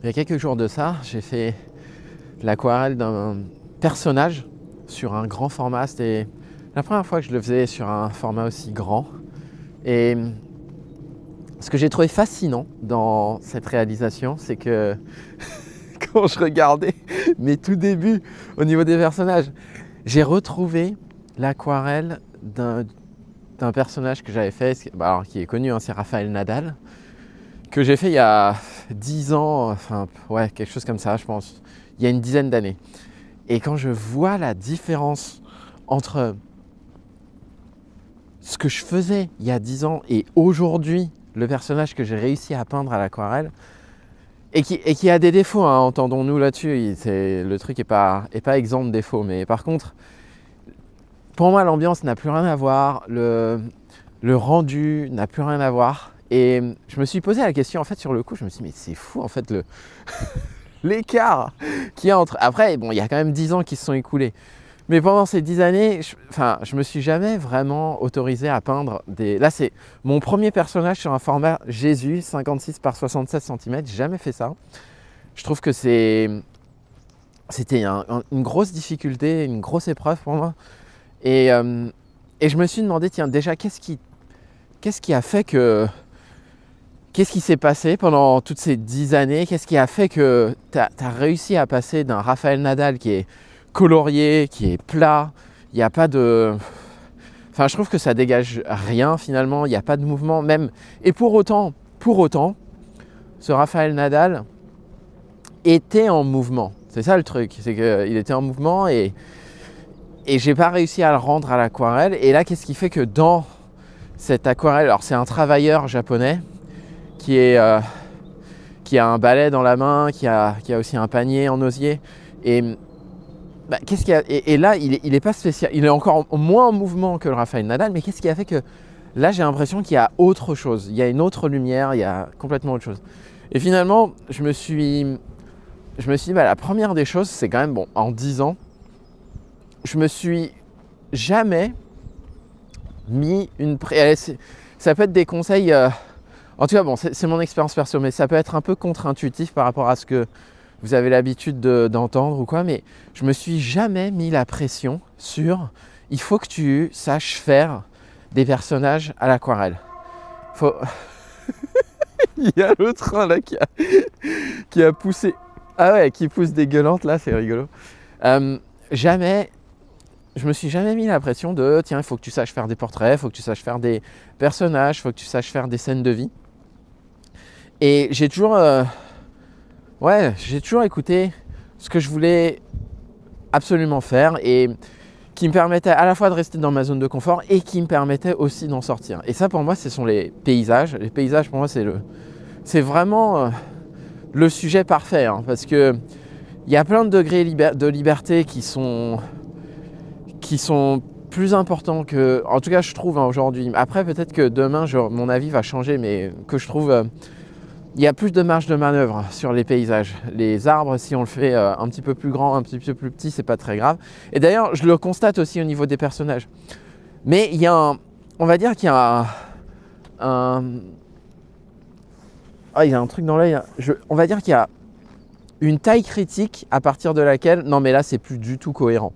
Il y a quelques jours de ça, j'ai fait l'aquarelle d'un personnage sur un grand format. C'était la première fois que je le faisais sur un format aussi grand. Et ce que j'ai trouvé fascinant dans cette réalisation, c'est que quand je regardais mes tout débuts au niveau des personnages, j'ai retrouvé l'aquarelle d'un personnage que j'avais fait, alors, qui est connu, hein, c'est Rafael Nadal, que j'ai fait il y a 10 ans, enfin ouais, quelque chose comme ça, je pense, il y a une dizaine d'années. Et quand je vois la différence entre ce que je faisais il y a 10 ans et aujourd'hui, le personnage que j'ai réussi à peindre à l'aquarelle, et qui a des défauts, hein, entendons-nous là-dessus, le truc n'est pas exempt de défauts, mais par contre, pour moi, l'ambiance n'a plus rien à voir, le rendu n'a plus rien à voir. Et je me suis posé la question, en fait, sur le coup, je me suis dit, mais c'est fou, en fait, l'écart qu'il y a entre... Après, bon, il y a quand même 10 ans qui se sont écoulés. Mais pendant ces 10 années, je me suis jamais vraiment autorisé à peindre des... Là, c'est mon premier personnage sur un format Jésus, 56 par 76 cm. J'ai jamais fait ça. Je trouve que c'était une grosse difficulté, une grosse épreuve pour moi. Et je me suis demandé, tiens, déjà, qu'est-ce qui a fait que... Qu'est-ce qui s'est passé pendant toutes ces 10 années? Qu'est-ce qui a fait que tu as réussi à passer d'un Rafael Nadal qui est colorié, qui est plat, il n'y a pas de... Enfin, je trouve que ça dégage rien finalement, il n'y a pas de mouvement même. Et pour autant, ce Rafael Nadal était en mouvement. C'est ça le truc, c'est qu'il était en mouvement et j'ai pas réussi à le rendre à l'aquarelle. Et là, qu'est-ce qui fait que dans cette aquarelle, alors c'est un travailleur japonais qui a un balai dans la main, qui a aussi un panier en osier. Et bah, qu'est-ce qu'il y a, et là, il est pas spécial, il est encore moins en mouvement que le Rafael Nadal, mais qu'est-ce qui a fait que là, j'ai l'impression qu'il y a autre chose, il y a une autre lumière, il y a complètement autre chose. Et finalement, je me suis dit, bah, la première des choses, c'est quand même, bon, en 10 ans, je me suis jamais mis une... Ça peut être des conseils... En tout cas, bon, c'est mon expérience perso, mais ça peut être un peu contre-intuitif par rapport à ce que vous avez l'habitude d'entendre ou quoi, mais je me suis jamais mis la pression sur « il faut que tu saches faire des personnages à l'aquarelle ». Il y a le train là qui a poussé... Ah ouais, qui pousse des gueulantes là, c'est rigolo. Je me suis jamais mis la pression de « tiens, il faut que tu saches faire des portraits, il faut que tu saches faire des personnages, il faut que tu saches faire des scènes de vie ». Et j'ai toujours écouté ce que je voulais absolument faire et qui me permettait à la fois de rester dans ma zone de confort et qui me permettait aussi d'en sortir. Et ça, pour moi, ce sont les paysages. Les paysages, pour moi, c'est vraiment le sujet parfait, hein, parce que il y a plein de degrés de liberté qui sont plus importants que, en tout cas, je trouve, hein, aujourd'hui. Après, peut-être que demain, mon avis va changer, mais que je trouve... il y a plus de marge de manœuvre sur les paysages. Les arbres, si on le fait un petit peu plus grand, un petit peu plus petit, c'est pas très grave. Et d'ailleurs, je le constate aussi au niveau des personnages. Mais il y a on va dire qu'il y a il y a un truc dans l'œil. On va dire qu'il y a une taille critique à partir de laquelle, non mais là, c'est plus du tout cohérent.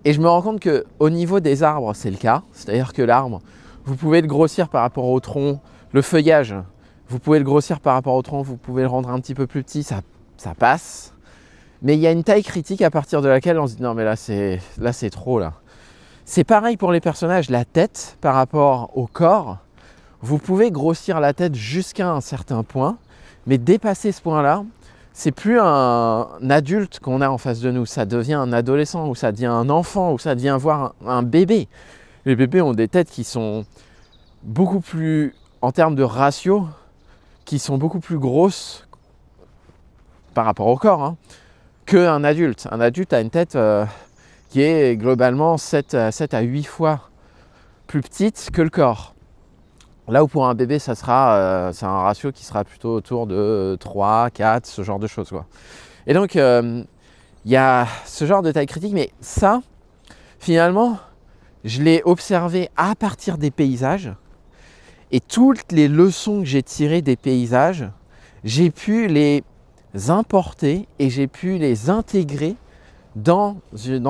Et je me rends compte qu'au niveau des arbres, c'est le cas. C'est-à-dire que l'arbre, vous pouvez le grossir par rapport au tronc, le feuillage. Vous pouvez le grossir par rapport au tronc, vous pouvez le rendre un petit peu plus petit, ça passe. Mais il y a une taille critique à partir de laquelle on se dit non mais là c'est trop là. C'est pareil pour les personnages, la tête par rapport au corps. Vous pouvez grossir la tête jusqu'à un certain point, mais dépasser ce point-là, c'est plus un adulte qu'on a en face de nous, ça devient un adolescent ou ça devient un enfant ou ça devient voire un bébé. Les bébés ont des têtes qui sont beaucoup plus, en termes de ratio, qui sont beaucoup plus grosses par rapport au corps, hein, qu'un adulte. Un adulte a une tête qui est globalement 7 à 8 fois plus petite que le corps. Là où pour un bébé, c'est un ratio qui sera plutôt autour de 3, 4, ce genre de choses, quoi. Et donc, il y a ce genre de taille critique, mais ça, finalement, je l'ai observé à partir des paysages. Et toutes les leçons que j'ai tirées des paysages, j'ai pu les importer et j'ai pu les intégrer dans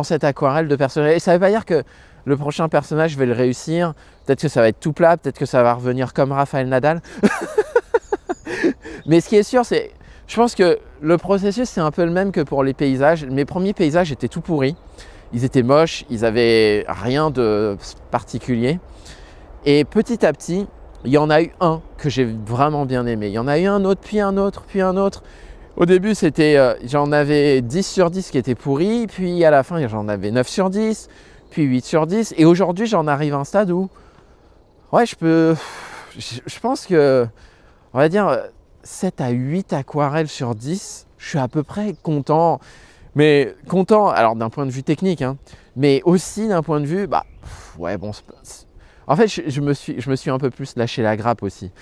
cette aquarelle de personnage. Et ça ne veut pas dire que le prochain personnage, je vais le réussir. Peut-être que ça va être tout plat, peut-être que ça va revenir comme Rafael Nadal. Mais ce qui est sûr, c'est, je pense que le processus, c'est un peu le même que pour les paysages. Mes premiers paysages étaient tout pourris. Ils étaient moches, ils n'avaient rien de particulier. Et petit à petit, il y en a eu un que j'ai vraiment bien aimé. Il y en a eu un autre, puis un autre, puis un autre. Au début, j'en avais 10 sur 10 qui étaient pourris. Puis à la fin, j'en avais 9 sur 10, puis 8 sur 10. Et aujourd'hui, j'en arrive à un stade où, ouais, je pense que, on va dire, 7 à 8 aquarelles sur 10, je suis à peu près content. Mais content, alors d'un point de vue technique, hein, mais aussi d'un point de vue, ouais, bon, en fait, je me suis un peu plus lâché la grappe aussi.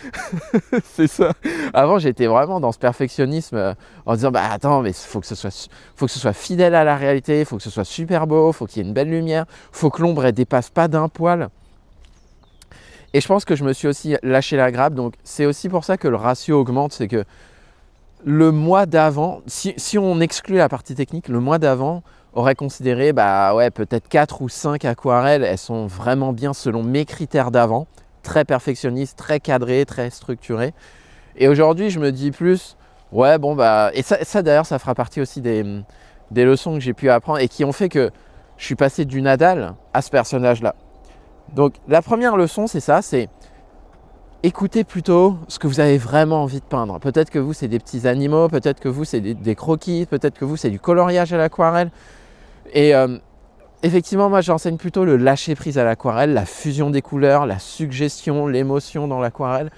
C'est ça. Avant, j'étais vraiment dans ce perfectionnisme en disant, attends, mais faut que ce soit fidèle à la réalité, il faut que ce soit super beau, il faut qu'il y ait une belle lumière, il faut que l'ombre ne dépasse pas d'un poil. Et je pense que je me suis aussi lâché la grappe, donc c'est aussi pour ça que le ratio augmente, c'est que le mois d'avant, si on exclut la partie technique, le mois d'avant aurait considéré, ouais, peut-être 4 ou 5 aquarelles, elles sont vraiment bien selon mes critères d'avant, très perfectionnistes, très cadrées, très structurées. Et aujourd'hui, je me dis plus, ouais, bon, et ça d'ailleurs, ça fera partie aussi des leçons que j'ai pu apprendre et qui ont fait que je suis passé du Nadal à ce personnage-là. Donc, la première leçon, c'est ça, c'est écoutez plutôt ce que vous avez vraiment envie de peindre. Peut-être que vous, c'est des petits animaux, peut-être que vous, c'est des croquis, peut-être que vous, c'est du coloriage à l'aquarelle. Et effectivement, moi, j'enseigne plutôt le lâcher-prise à l'aquarelle, la fusion des couleurs, la suggestion, l'émotion dans l'aquarelle.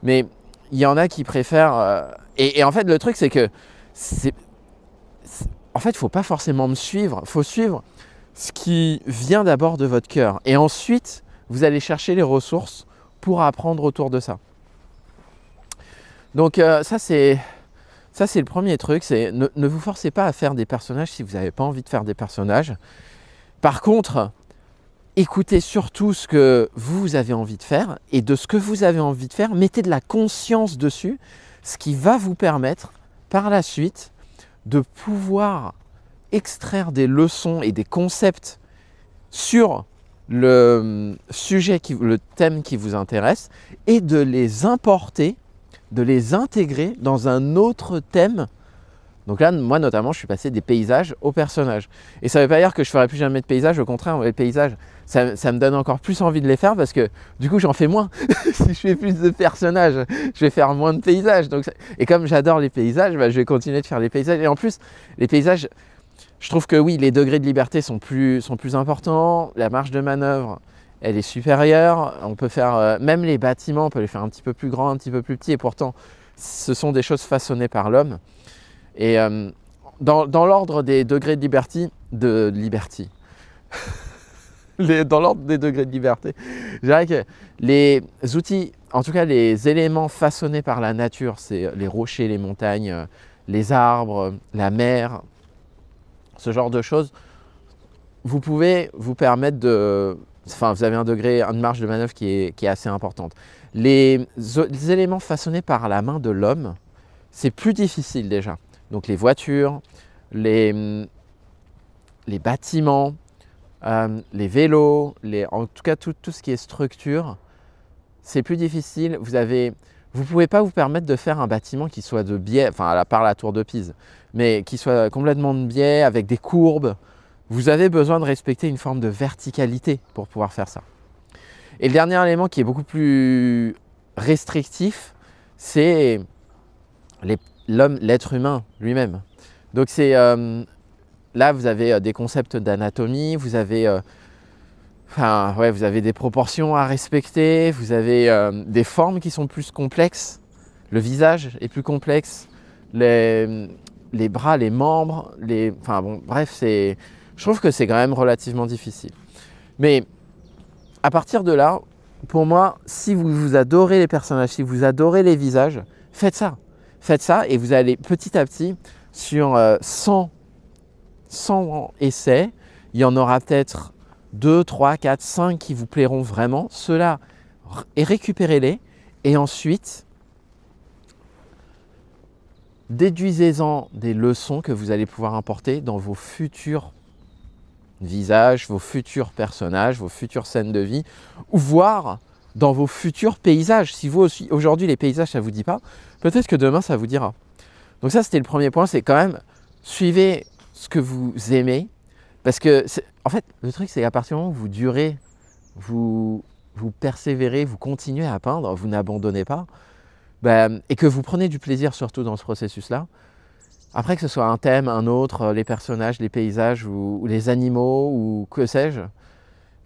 Mais il y en a qui préfèrent… Et en fait, le truc, c'est que… En fait, il ne faut pas forcément me suivre. Il faut suivre ce qui vient d'abord de votre cœur. Et ensuite, vous allez chercher les ressources pour apprendre autour de ça. Donc ça c'est le premier truc, c'est ne vous forcez pas à faire des personnages si vous n'avez pas envie de faire des personnages. Par contre, écoutez surtout ce que vous avez envie de faire et de ce que vous avez envie de faire, mettez de la conscience dessus, ce qui va vous permettre par la suite de pouvoir extraire des leçons et des concepts sur le sujet, le thème qui vous intéresse et de les importer, de les intégrer dans un autre thème. Donc là, moi notamment, je suis passé des paysages aux personnages. Et ça ne veut pas dire que je ne ferai plus jamais de paysages, au contraire, les paysages, ça me donne encore plus envie de les faire parce que du coup, j'en fais moins. Si je fais plus de personnages, je vais faire moins de paysages. Donc, et comme j'adore les paysages, je vais continuer de faire les paysages. Et en plus, les paysages, je trouve que oui, les degrés de liberté sont plus importants, la marge de manœuvre, elle est supérieure. On peut faire, même les bâtiments, on peut les faire un petit peu plus grands, un petit peu plus petits, et pourtant, ce sont des choses façonnées par l'homme. Et dans l'ordre des degrés de liberté, dans l'ordre des degrés de liberté, je dirais que les outils, en tout cas les éléments façonnés par la nature, c'est les rochers, les montagnes, les arbres, la mer, ce genre de choses, vous pouvez vous permettre de… Enfin, vous avez une marge de manœuvre qui est assez importante. Les éléments façonnés par la main de l'homme, c'est plus difficile déjà. Donc les voitures, les bâtiments, les vélos, en tout cas tout ce qui est structure, c'est plus difficile. Vous ne pouvez pas vous permettre de faire un bâtiment qui soit de biais, enfin à part la tour de Pise, mais qui soit complètement de biais, avec des courbes. Vous avez besoin de respecter une forme de verticalité pour pouvoir faire ça. Et le dernier élément qui est beaucoup plus restrictif, c'est l'être humain lui-même. Donc c'est là vous avez des concepts d'anatomie, vous avez vous avez des proportions à respecter, vous avez des formes qui sont plus complexes, le visage est plus complexe, les bras, les membres, bref, je trouve que c'est quand même relativement difficile. Mais à partir de là, pour moi, si vous adorez les personnages, si vous adorez les visages, faites ça. Faites ça et vous allez petit à petit, sur 100 essais, il y en aura peut-être 2, 3, 4, 5 qui vous plairont vraiment. Ceux-là, récupérez-les et ensuite, déduisez-en des leçons que vous allez pouvoir importer dans vos futurs visages, vos futurs personnages, vos futures scènes de vie, ou voire dans vos futurs paysages. Si vous aussi, aujourd'hui les paysages ça ne vous dit pas, peut-être que demain ça vous dira. Donc ça c'était le premier point, c'est quand même suivez ce que vous aimez, parce que en fait le truc c'est qu'à partir du moment où vous durez, vous persévérez, vous continuez à peindre, vous n'abandonnez pas, et que vous prenez du plaisir surtout dans ce processus-là, après que ce soit un thème, un autre, les personnages, les paysages ou les animaux ou que sais-je,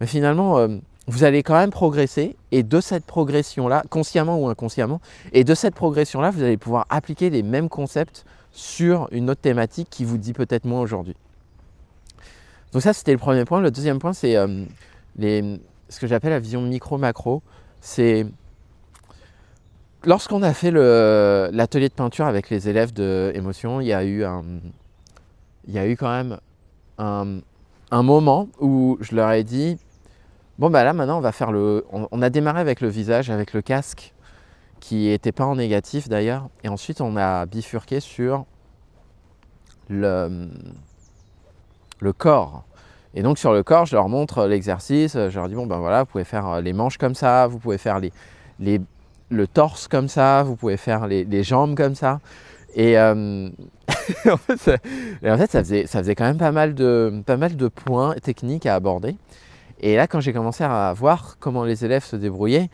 mais finalement vous allez quand même progresser, et de cette progression-là, consciemment ou inconsciemment, et de cette progression-là, vous allez pouvoir appliquer les mêmes concepts sur une autre thématique qui vous dit peut-être moins aujourd'hui. Donc ça, c'était le premier point. Le deuxième point, c'est ce que j'appelle la vision micro-macro. C'est lorsqu'on a fait l'atelier de peinture avec les élèves de Émotion, il y a eu quand même un moment où je leur ai dit bon là maintenant on va faire on a démarré avec le visage, avec le casque qui n'était pas en négatif d'ailleurs, et ensuite on a bifurqué sur le corps. Et donc sur le corps, je leur montre l'exercice, je leur dis bon voilà, vous pouvez faire les manches comme ça, vous pouvez faire le torse comme ça, vous pouvez faire les jambes comme ça. Et en fait ça faisait quand même pas mal de points techniques à aborder. Et là quand j'ai commencé à voir comment les élèves se débrouillaient,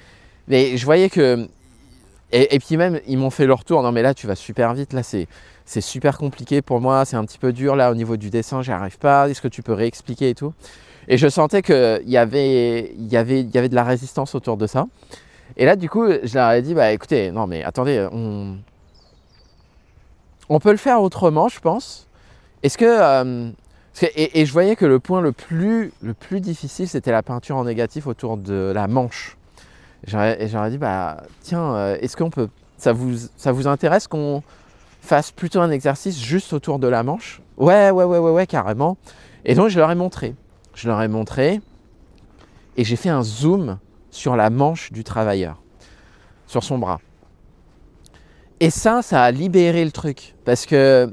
mais je voyais que et puis même ils m'ont fait leur tour, non mais là tu vas super vite, là c'est super compliqué pour moi, c'est un petit peu dur là au niveau du dessin, j'y arrive pas, est-ce que tu peux réexpliquer et tout. Et je sentais qu'il y avait de la résistance autour de ça. Et là du coup je leur ai dit écoutez, non mais attendez, on peut le faire autrement je pense. Est-ce que et je voyais que le point le plus difficile c'était la peinture en négatif autour de la manche. Et j'aurais dit tiens, est-ce qu'on peut, ça vous intéresse qu'on fasse plutôt un exercice juste autour de la manche? Ouais, carrément. Et donc je leur ai montré et j'ai fait un zoom sur la manche du travailleur, sur son bras. Et ça a libéré le truc, parce que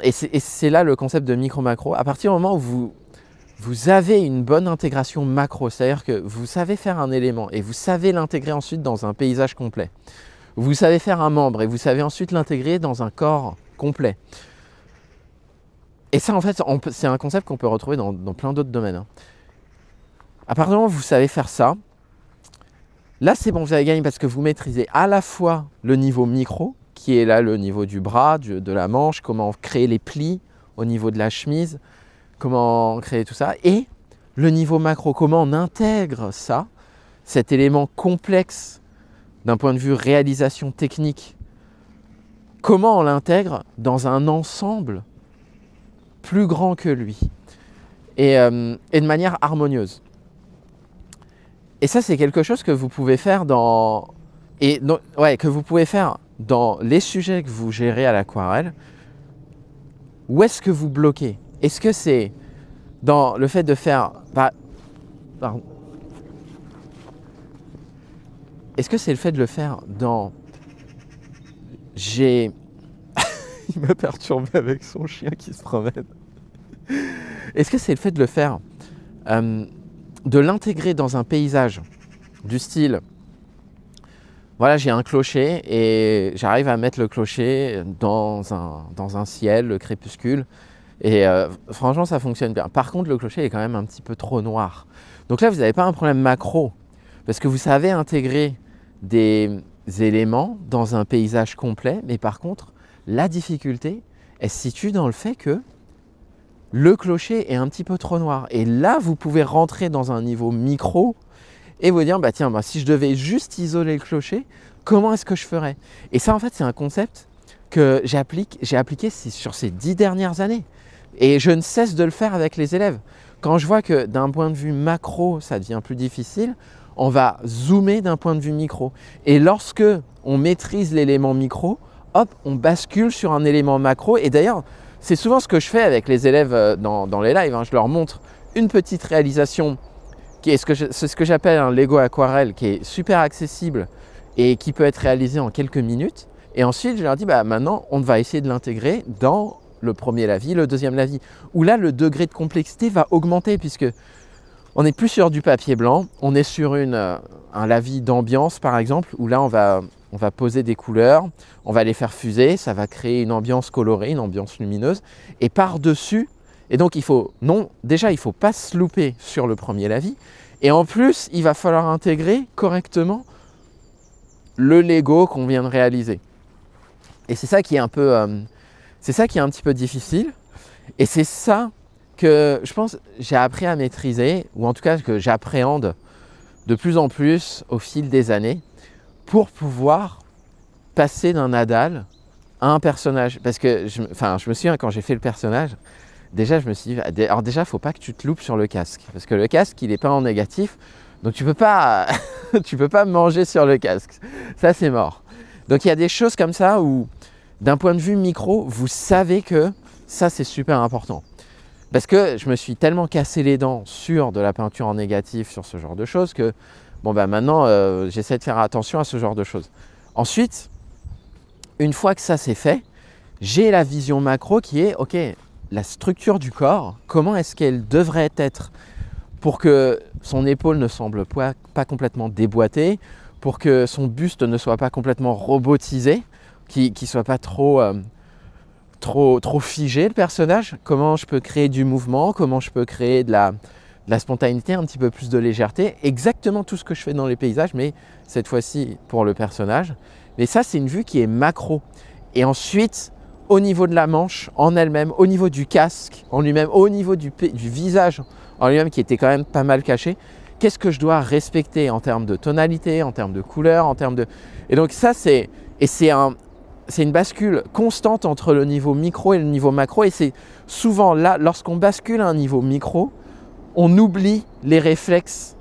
et c'est là le concept de micro-macro, à partir du moment où vous avez une bonne intégration macro, c'est-à-dire que vous savez faire un élément et vous savez l'intégrer ensuite dans un paysage complet. Vous savez faire un membre et vous savez ensuite l'intégrer dans un corps complet. Et ça, en fait, c'est un concept qu'on peut retrouver dans plein d'autres domaines. À partir du moment où vous savez faire ça, là, c'est bon, vous avez gagné parce que vous maîtrisez à la fois le niveau micro, qui est là le niveau du bras, de la manche, comment créer les plis au niveau de la chemise, comment créer tout ça, et le niveau macro, comment on intègre ça, cet élément complexe d'un point de vue réalisation technique, comment on l'intègre dans un ensemble plus grand que lui, et de manière harmonieuse. Et ça, c'est quelque chose que vous pouvez faire dans les sujets que vous gérez à l'aquarelle. Où est-ce que vous bloquez? Est-ce que c'est dans le fait de faire... pardon. Est-ce que c'est le fait de le faire dans... Il m'a perturbé avec son chien qui se promène. Est-ce que c'est le fait de le faire, de l'intégrer dans un paysage du style... Voilà, j'ai un clocher et j'arrive à mettre le clocher dans un ciel, le crépuscule. Et franchement, ça fonctionne bien. Par contre, le clocher est quand même un petit peu trop noir. Donc là, vous n'avez pas un problème macro, parce que vous savez intégrer des éléments dans un paysage complet. Mais par contre, la difficulté, elle se situe dans le fait que le clocher est un petit peu trop noir. Et là, vous pouvez rentrer dans un niveau micro et vous dire, si je devais juste isoler le clocher, comment est-ce que je ferais? Et ça, en fait, c'est un concept que j'ai appliqué sur ces 10 dernières années. Et je ne cesse de le faire avec les élèves. Quand je vois que d'un point de vue macro, ça devient plus difficile, on va zoomer d'un point de vue micro. Et lorsque on maîtrise l'élément micro, hop, on bascule sur un élément macro. Et d'ailleurs, c'est souvent ce que je fais avec les élèves dans les lives. Je leur montre une petite réalisation c'est ce que j'appelle un Lego aquarelle, qui est super accessible et qui peut être réalisé en quelques minutes. Et ensuite, je leur dis, bah, maintenant, on va essayer de l'intégrer dans le premier lavis, le deuxième lavis, où là, le degré de complexité va augmenter puisque on n'est plus sur du papier blanc, on est sur un lavis d'ambiance, par exemple, où là, on va poser des couleurs, on va les faire fuser, ça va créer une ambiance colorée, une ambiance lumineuse. Et par-dessus, et donc déjà, il ne faut pas se louper sur le premier lavis. Et en plus, il va falloir intégrer correctement le Lego qu'on vient de réaliser. Et c'est ça qui est un petit peu difficile. Et c'est ça que je pense j'ai appris à maîtriser, ou en tout cas que j'appréhende de plus en plus au fil des années, pour pouvoir passer d'un Nadal à un personnage. Parce que je me souviens quand j'ai fait le personnage, déjà je me suis dit, alors déjà il ne faut pas que tu te loupes sur le casque. Parce que le casque il n'est pas en négatif, donc tu ne peux pas, tu peux pas manger sur le casque. Ça c'est mort. Donc il y a des choses comme ça où d'un point de vue micro, vous savez que ça c'est super important. Parce que je me suis tellement cassé les dents sur de la peinture en négatif, sur ce genre de choses, que bon, bah maintenant j'essaie de faire attention à ce genre de choses. Ensuite, une fois que ça c'est fait, j'ai la vision macro qui est, ok, la structure du corps, comment est-ce qu'elle devrait être pour que son épaule ne semble pas complètement déboîtée, pour que son buste ne soit pas complètement robotisé, qu'il ne soit pas trop figé le personnage, comment je peux créer du mouvement, comment je peux créer de la spontanéité, un petit peu plus de légèreté, exactement tout ce que je fais dans les paysages, mais cette fois-ci pour le personnage. Mais ça, c'est une vue qui est macro. Et ensuite, au niveau de la manche en elle-même, au niveau du casque en lui-même, au niveau du visage en lui-même qui était quand même pas mal caché, qu'est-ce que je dois respecter en termes de tonalité, en termes de couleur, en termes de... Et donc ça, c'est une bascule constante entre le niveau micro et le niveau macro. Et c'est souvent là, lorsqu'on bascule à un niveau micro, on oublie les réflexes.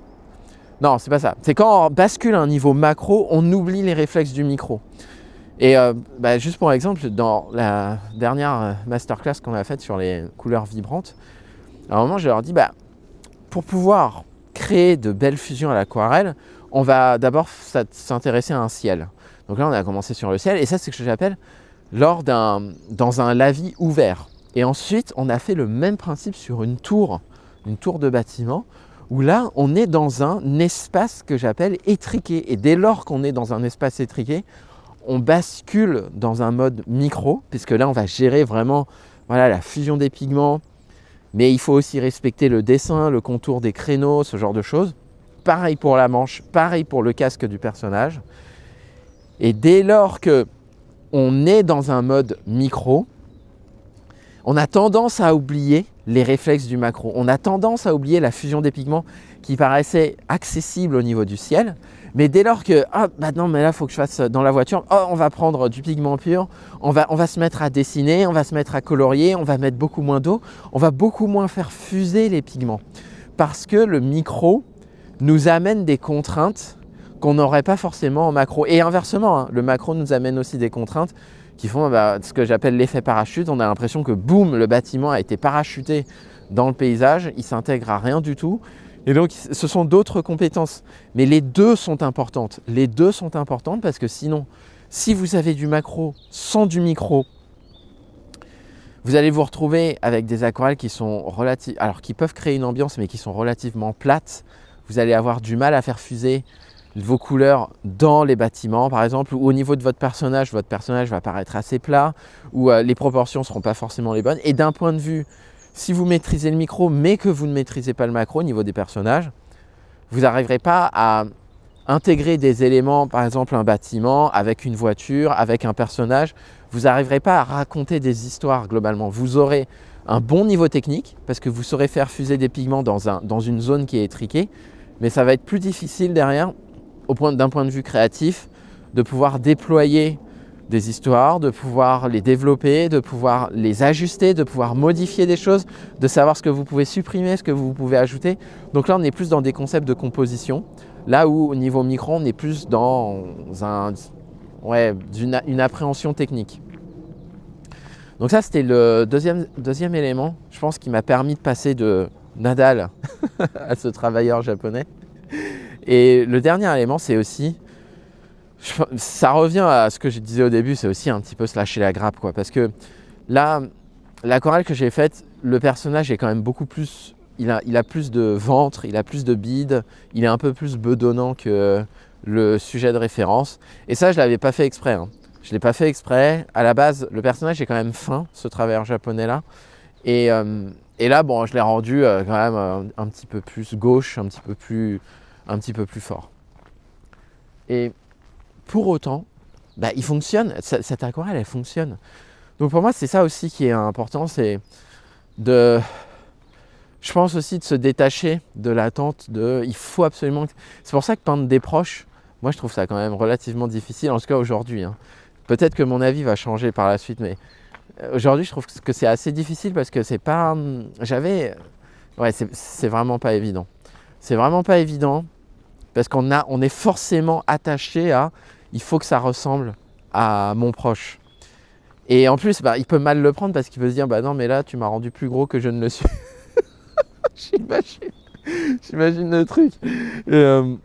Non, c'est pas ça. C'est quand on bascule à un niveau macro, on oublie les réflexes du micro. Et juste pour exemple, dans la dernière masterclass qu'on a faite sur les couleurs vibrantes, à un moment, je leur dis, pour pouvoir créer de belles fusions à l'aquarelle, on va d'abord s'intéresser à un ciel. Donc là, on a commencé sur le ciel, et ça, c'est ce que j'appelle dans un lavis ouvert. Et ensuite, on a fait le même principe sur une tour de bâtiment, où là, on est dans un espace que j'appelle étriqué. Et dès lors qu'on est dans un espace étriqué, on bascule dans un mode micro, puisque là, on va gérer vraiment la fusion des pigments, mais il faut aussi respecter le dessin, le contour des créneaux, ce genre de choses. Pareil pour la manche, pareil pour le casque du personnage. Et dès lors qu'on est dans un mode micro, on a tendance à oublier les réflexes du macro. On a tendance à oublier la fusion des pigments qui paraissait accessible au niveau du ciel. Mais dès lors que, non, mais là, il faut que je fasse dans la voiture, on va prendre du pigment pur, on va se mettre à dessiner, on va se mettre à colorier, on va mettre beaucoup moins d'eau, on va beaucoup moins faire fuser les pigments. Parce que le micro nous amène des contraintes qu'on n'aurait pas forcément en macro. Et inversement, le macro nous amène aussi des contraintes qui font ce que j'appelle l'effet parachute. On a l'impression que boum, le bâtiment a été parachuté dans le paysage, il s'intègre à rien du tout. Et donc, ce sont d'autres compétences. Mais les deux sont importantes. Les deux sont importantes parce que sinon, si vous avez du macro sans du micro, vous allez vous retrouver avec des aquarelles qui sont qui peuvent créer une ambiance, mais qui sont relativement plates. Vous allez avoir du mal à faire fuser vos couleurs dans les bâtiments, par exemple, ou au niveau de votre personnage va paraître assez plat, ou les proportions ne seront pas forcément les bonnes. Et d'un point de vue, si vous maîtrisez le micro, mais que vous ne maîtrisez pas le macro au niveau des personnages, vous n'arriverez pas à intégrer des éléments, par exemple un bâtiment, avec une voiture, avec un personnage. Vous n'arriverez pas à raconter des histoires globalement. Vous aurez un bon niveau technique, parce que vous saurez faire fuser des pigments dans une zone qui est étriquée, mais ça va être plus difficile derrière, d'un point de vue créatif, de pouvoir déployer des histoires, de pouvoir les développer, de pouvoir les ajuster, de pouvoir modifier des choses, de savoir ce que vous pouvez supprimer, ce que vous pouvez ajouter. Donc là, on est plus dans des concepts de composition, là où au niveau micro, on est plus dans une appréhension technique. Donc ça, c'était le deuxième élément, je pense, qui m'a permis de passer de Nadal à ce travailleur japonais. Et le dernier élément, c'est aussi, ça revient à ce que je disais au début, c'est aussi un petit peu se lâcher la grappe, quoi. Parce que là, l'aquarelle que j'ai faite, le personnage est quand même beaucoup plus... Il a plus de ventre, il a plus de bide, il est un peu plus bedonnant que le sujet de référence. Et ça, je ne l'avais pas fait exprès. Hein. Je ne l'ai pas fait exprès. À la base, le personnage est quand même fin, ce travailleur japonais-là. Et là, bon, je l'ai rendu quand même un petit peu plus gauche, un petit peu plus fort. Et pour autant, bah, il fonctionne. Cette aquarelle, elle fonctionne. Donc pour moi, c'est ça aussi qui est important, c'est de... Je pense aussi de se détacher de l'attente de... Il faut absolument... C'est pour ça que peindre des proches, moi je trouve ça quand même relativement difficile, en tout cas aujourd'hui. Hein. Peut-être que mon avis va changer par la suite, mais aujourd'hui je trouve que c'est assez difficile parce que c'est pas... Ouais, c'est vraiment pas évident. C'est vraiment pas évident parce on est forcément attaché à... Il faut que ça ressemble à mon proche. Et en plus, bah, il peut mal le prendre parce qu'il peut se dire, bah non mais là tu m'as rendu plus gros que je ne le suis. J'imagine le truc. Ouais,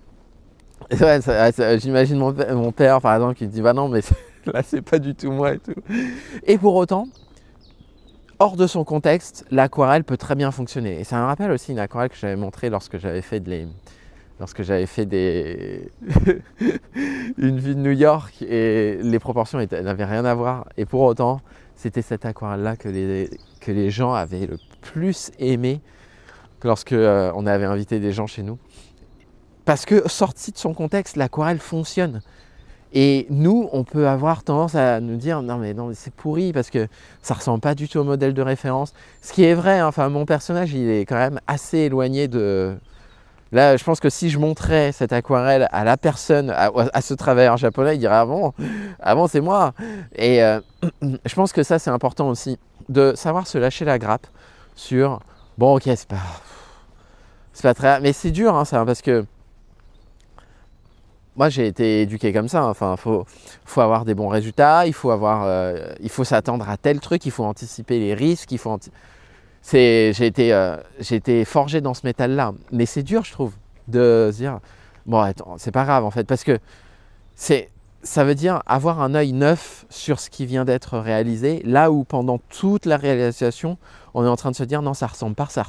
j'imagine mon père, par exemple, qui dit bah non, mais là, c'est pas du tout moi et tout. Et pour autant, hors de son contexte, l'aquarelle peut très bien fonctionner. Et ça me rappelle aussi une aquarelle que j'avais montrée lorsque j'avais fait une vie de New York et les proportions n'avaient rien à voir. Et pour autant, c'était cette aquarelle-là que les gens avaient le plus aimé lorsque on avait invité des gens chez nous. Parce que sortie de son contexte, l'aquarelle fonctionne. Et nous, on peut avoir tendance à nous dire non mais c'est pourri parce que ça ne ressemble pas du tout au modèle de référence. Ce qui est vrai, hein, enfin mon personnage il est quand même assez éloigné de... Là, je pense que si je montrais cette aquarelle à la personne, à ce travailleur japonais, il dirait ah bon c'est moi. Et je pense que ça c'est important aussi, de savoir se lâcher la grappe sur bon ok c'est pas très... Mais c'est dur hein, ça, parce que moi j'ai été éduqué comme ça, hein. Enfin faut avoir des bons résultats, il faut s'attendre à tel truc, il faut anticiper les risques, j'ai été forgé dans ce métal-là. Mais c'est dur, je trouve, de se dire, bon, attends, c'est pas grave, en fait, parce que ça veut dire avoir un œil neuf sur ce qui vient d'être réalisé, là où pendant toute la réalisation, on est en train de se dire, non, ça ressemble pas, ça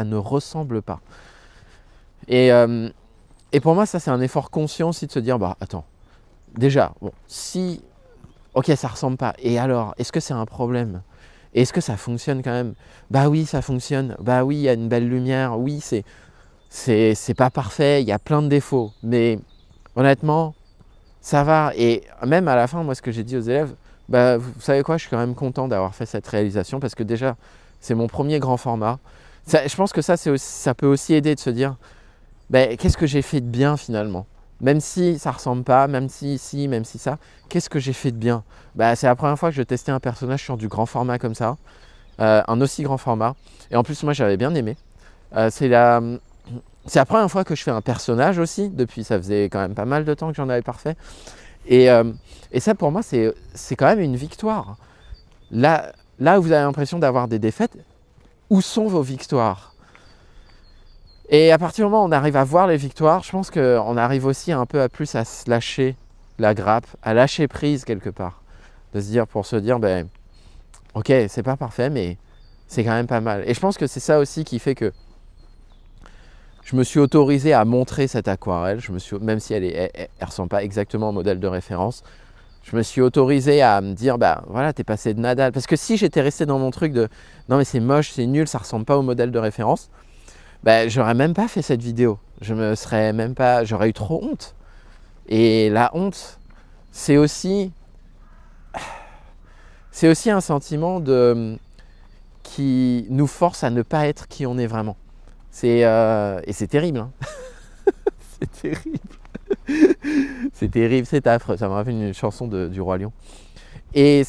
ne ressemble pas. Et pour moi, ça, c'est un effort conscient aussi de se dire, bah, attends, déjà, bon, si, ok, ça ressemble pas, et alors, est-ce que c'est un problème ? Est-ce que ça fonctionne quand même ? Bah oui, ça fonctionne. Bah oui, il y a une belle lumière. Oui, c'est pas parfait. Il y a plein de défauts. Mais honnêtement, ça va. Et même à la fin, moi, ce que j'ai dit aux élèves, bah, vous savez quoi, je suis quand même content d'avoir fait cette réalisation parce que déjà, c'est mon premier grand format. Je pense que ça peut aussi aider de se dire, bah, qu'est-ce que j'ai fait de bien finalement ? Même si ça ne ressemble pas, même si ça, qu'est-ce que j'ai fait de bien ? Bah, c'est la première fois que je testais un personnage sur du grand format comme ça, un aussi grand format. Et en plus, moi, j'avais bien aimé. C'est la première fois que je fais un personnage aussi, depuis ça faisait quand même pas mal de temps que j'en avais pas fait. Et ça, pour moi, c'est quand même une victoire. Là où vous avez l'impression d'avoir des défaites, où sont vos victoires ? Et à partir du moment où on arrive à voir les victoires, je pense qu'on arrive aussi un peu plus à se lâcher la grappe, à lâcher prise quelque part. Pour se dire, ben, ok, c'est pas parfait, mais c'est quand même pas mal. Et je pense que c'est ça aussi qui fait que je me suis autorisé à montrer cette aquarelle, même si elle ressemble pas exactement au modèle de référence, je me suis autorisé à me dire, bah voilà, t'es passé de Nadal. Parce que si j'étais resté dans mon truc de, non mais c'est moche, c'est nul, ça ressemble pas au modèle de référence, ben, j'aurais même pas fait cette vidéo. J'aurais eu trop honte. Et la honte, c'est aussi un sentiment qui nous force à ne pas être qui on est vraiment. Et c'est terrible. Hein. C'est terrible. C'est terrible, c'est affreux. Ça me rappelle une chanson du Roi Lion. Et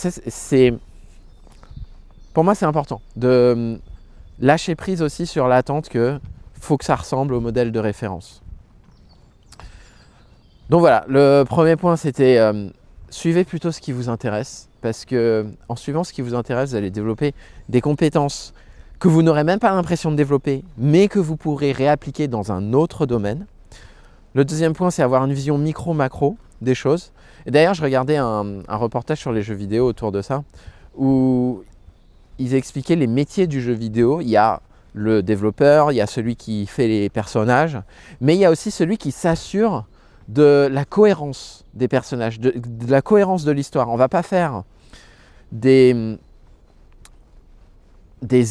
pour moi, c'est important de lâcher prise aussi sur l'attente que faut que ça ressemble au modèle de référence. Donc voilà, le premier point c'était suivez plutôt ce qui vous intéresse parce que en suivant ce qui vous intéresse, vous allez développer des compétences que vous n'aurez même pas l'impression de développer, mais que vous pourrez réappliquer dans un autre domaine. Le deuxième point, c'est avoir une vision micro-macro. des choses. Et d'ailleurs, je regardais un reportage sur les jeux vidéo autour de ça, où ils expliquaient les métiers du jeu vidéo. Il y a le développeur, il y a celui qui fait les personnages, mais il y a aussi celui qui s'assure de la cohérence des personnages, de la cohérence de l'histoire. On ne va pas faire des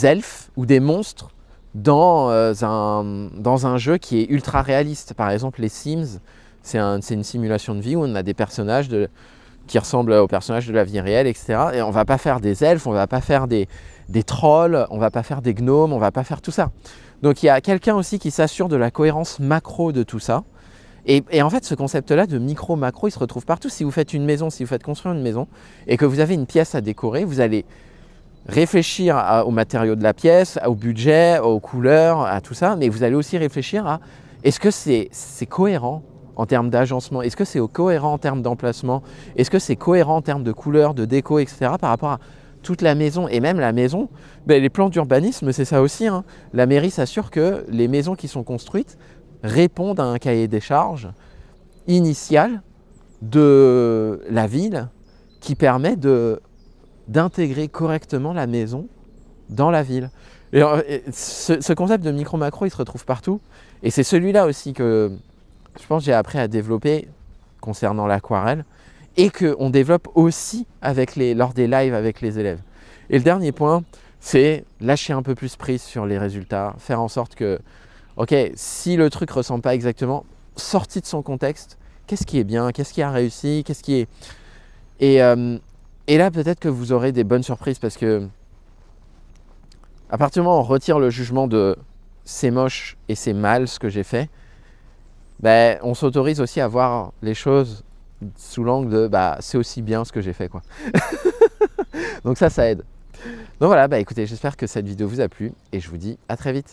elfes ou des monstres dans un jeu qui est ultra réaliste. Par exemple, les Sims, c'est une simulation de vie où on a des personnages qui ressemblent aux personnages de la vie réelle, etc. Et on ne va pas faire des elfes, on ne va pas faire des trolls, on ne va pas faire des gnomes, on ne va pas faire tout ça. Donc il y a quelqu'un aussi qui s'assure de la cohérence macro de tout ça. Et en fait, ce concept-là de micro-macro, il se retrouve partout. Si vous faites une maison, si vous faites construire une maison et que vous avez une pièce à décorer, vous allez réfléchir aux matériaux de la pièce, au budget, aux couleurs, à tout ça, mais vous allez aussi réfléchir à est-ce que c'est cohérent en termes d'agencement, est-ce que c'est cohérent en termes d'emplacement, est-ce que c'est cohérent en termes de couleurs, de déco, etc. par rapport à toute la maison. Et même la maison, ben, les plans d'urbanisme, c'est ça aussi, hein. La mairie s'assure que les maisons qui sont construites répondent à un cahier des charges initial de la ville qui permet d'intégrer correctement la maison dans la ville. Et ce concept de micro-macro, il se retrouve partout. Et c'est celui-là aussi que je pense que j'ai appris à développer concernant l'aquarelle et qu'on développe aussi lors des lives avec les élèves. Et le dernier point, c'est lâcher un peu plus prise sur les résultats, faire en sorte que, ok, si le truc ne ressemble pas exactement, sorti de son contexte, qu'est-ce qui est bien, qu'est-ce qui a réussi, qu'est-ce qui est... Et là, peut-être que vous aurez des bonnes surprises parce que à partir du moment où on retire le jugement de c'est moche et c'est mal ce que j'ai fait, ben, on s'autorise aussi à voir les choses sous l'angle de c'est aussi bien ce que j'ai fait, quoi. Donc ça aide. Donc voilà, écoutez, j'espère que cette vidéo vous a plu et je vous dis à très vite.